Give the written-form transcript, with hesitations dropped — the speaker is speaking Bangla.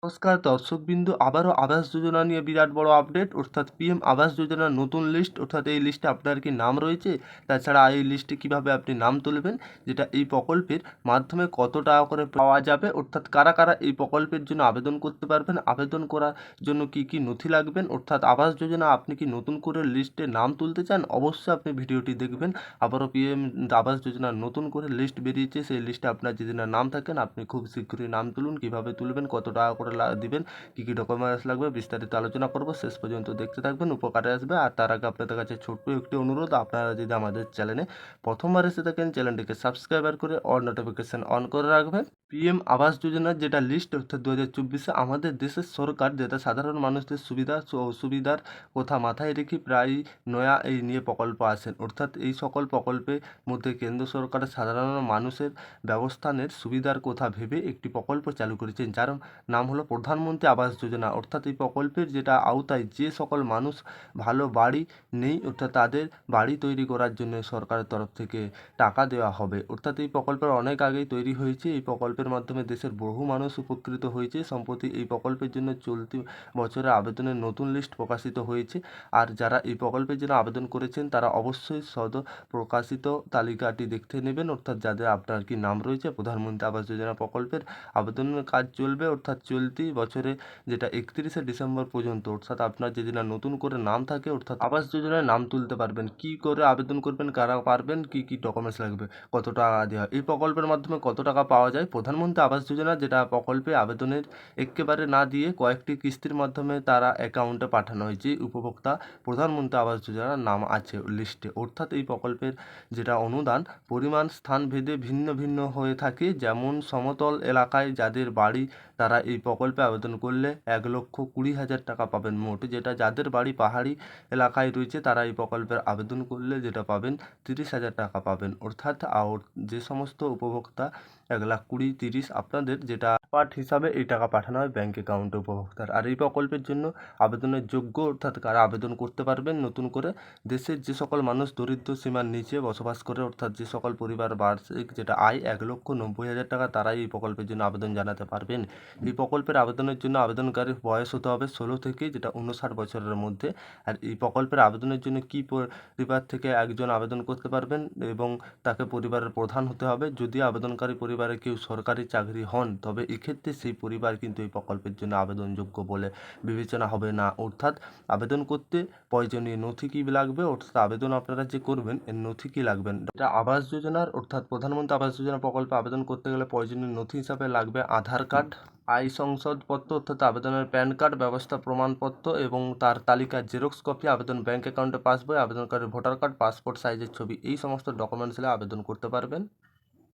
নমস্কার দর্শকবিন্দু, আবারও আবাস যোজনা নিয়ে বিরাট বড় আপডেট, অর্থাৎ পিএম আবাস যোজনার নতুন লিস্ট। অর্থাৎ এই লিস্টে আপনার কি নাম রয়েছে, তাছাড়া এই লিস্টে কিভাবে আপনি নাম তুলবেন, যেটা এই প্রকল্পের মাধ্যমে কত টাকা করে পাওয়া যাবে, অর্থাৎ কারা কারা এই প্রকল্পের জন্য আবেদন করতে পারবেন, আবেদন করার জন্য কি কি নথি লাগবেন, অর্থাৎ আবাস যোজনা আপনি কি নতুন করে লিস্টে নাম তুলতে চান, অবশ্যই আপনি ভিডিওটি দেখবেন। আবারও পিএম আবাস যোজনার নতুন করে লিস্ট বেরিয়েছে, সেই লিস্টে আপনার যদি না নাম থাকেন আপনি খুব শীঘ্রই নাম তুলুন। কিভাবে তুলবেন, কত টাকা করে দিবেন, কী কী ডকুমেন্টস লাগবে, বিস্তারিত আলোচনা করব। শেষ পর্যন্ত দেখতে থাকবেন, উপকারে আসবে। আর তার আগে আপনাদের কাছে ছোট্ট একটি অনুরোধ, আপনারা যদি আমাদের চ্যানেলে প্রথমবার এসে থাকেন চ্যানেলটিকে সাবস্ক্রাইবার করে অল নোটিফিকেশান অন করে রাখবেন। পিএম আবাস যোজনার যেটা লিস্ট, অর্থাৎ 2024-এ আমাদের দেশের সরকার যেটা সাধারণ মানুষদের সুবিধা অসুবিধার কথা মাথায় রেখে প্রায় নয়া এই নিয়ে প্রকল্প আসেন, অর্থাৎ এই সকল প্রকল্পের মধ্যে কেন্দ্র সরকারের সাধারণ মানুষের ব্যবস্থানের সুবিধার কথা ভেবে একটি প্রকল্প চালু করেছেন, যার নাম হলো প্রধানমন্ত্রী আবাস যোজনা। অর্থাৎ এই প্রকল্পের যেটা আওতায় যে সকল মানুষ ভালো বাড়ি নেই, অর্থাৎ তাদের বাড়ি তৈরি করার জন্য সরকারের তরফ থেকে টাকা দেওয়া হবে। অর্থাৎ এই প্রকল্পের অনেক আগেই তৈরি হয়েছে, এই প্রকল্পের মাধ্যমে দেশের বহু মানুষ উপকৃত হয়েছে। সম্প্রতি এই প্রকল্পের জন্য চলতি বছরে আবেদনের নতুন লিস্ট প্রকাশিত হয়েছে। আর যারা এই প্রকল্পের জন্য আবেদন করেছেন তারা অবশ্যই প্রকাশিত তালিকাটি দেখতে নেবেন, অর্থাৎ যাদের আপনার কি নাম রয়েছে। প্রধানমন্ত্রী আবাস যোজনা প্রকল্পের আবেদনের কাজ চলবে, অর্থাৎ চলতি বছরে যেটা 31শে ডিসেম্বর পর্যন্ত, অর্থাৎ আপনার যদি না নতুন করে নাম থাকে, অর্থাৎ আবাস যোজনায় নাম তুলতে পারবেন। কি করে আবেদন করবেন, কারা পারবেন, কি কি ডকুমেন্টস লাগবে, কত টাকা দেওয়া, এই প্রকল্পের মাধ্যমে কত টাকা পাওয়া যায়। প্রধানমন্ত্রী আবাস যোজনা যেটা প্রকল্পে আবেদনের একেবারে না দিয়ে কয়েকটি কিস্তির মাধ্যমে তারা অ্যাকাউন্টে পাঠানো হয়, যে উপভোক্তা প্রধানমন্ত্রী আবাস যোজনার নাম আছে লিস্টে। অর্থাৎ এই প্রকল্পের যেটা অনুদান পরিমাণ স্থান ভেদে ভিন্ন ভিন্ন হয়ে থাকে। যেমন সমতল এলাকায় যাদের বাড়ি, তারা এই প্রকল্পে আবেদন করলে 1,20,000 টাকা পাবেন মোট। যেটা যাদের বাড়ি পাহাড়ি এলাকায় রয়েছে তারা এই প্রকল্পের আবেদন করলে যেটা পাবেন 30,000 টাকা পাবেন। অর্থাৎ যে সমস্ত উপভোক্তা 1,20,000, 30 আপনাদের যেটা পার্ট হিসাবে এই টাকা পাঠানো হয় ব্যাঙ্ক অ্যাকাউন্টে উপভোক্তার। আর এই প্রকল্পের জন্য আবেদনের যোগ্য, অর্থাৎ কারা আবেদন করতে পারবেন নতুন করে, দেশের যে সকল মানুষ দরিদ্র সীমার নিচে বসবাস করে, অর্থাৎ যে সকল পরিবার বার্ষিক যেটা আয় 1,90,000 টাকা, তারাই এই প্রকল্পের জন্য আবেদন জানাতে পারবেন। এই প্রকল্পের আবেদনের জন্য আবেদনকারীর বয়স হতে হবে 16 থেকে যেটা 59 বছরের মধ্যে। আর এই প্রকল্পের আবেদনের জন্য কি পরিবার থেকে একজন আবেদন করতে পারবেন এবং তাকে পরিবারের প্রধান হতে হবে। যদি আবেদনকারী পরিবারে কেউ সরকারি চাকরি হন, তবে এক্ষেত্রে সেই পরিবার কিন্তু এই প্রকল্পের জন্য আবেদনযোগ্য বলে বিবেচনা হবে না। অর্থাৎ আবেদন করতে প্রয়োজনীয় নথি কী লাগবে, অর্থাৎ আবেদন আপনারা যে করবেন এর নথি কী লাগবেন, এটা আবাস যোজনার, অর্থাৎ প্রধানমন্ত্রী আবাস যোজনা প্রকল্পে আবেদন করতে গেলে প্রয়োজনীয় নথি হিসাবে লাগবে আধার কার্ড, আয় সংসদপত্র, অর্থাৎ আবেদনের প্যান কার্ড, ব্যবস্থা প্রমাণপত্র এবং তার তালিকার জেরক্স কপি, আবেদন ব্যাঙ্ক অ্যাকাউন্টে পাসবই, আবেদনকারীর ভোটার কার্ড, পাসপোর্ট সাইজের ছবি, এই সমস্ত ডকুমেন্টস হলে আবেদন করতে পারবেন।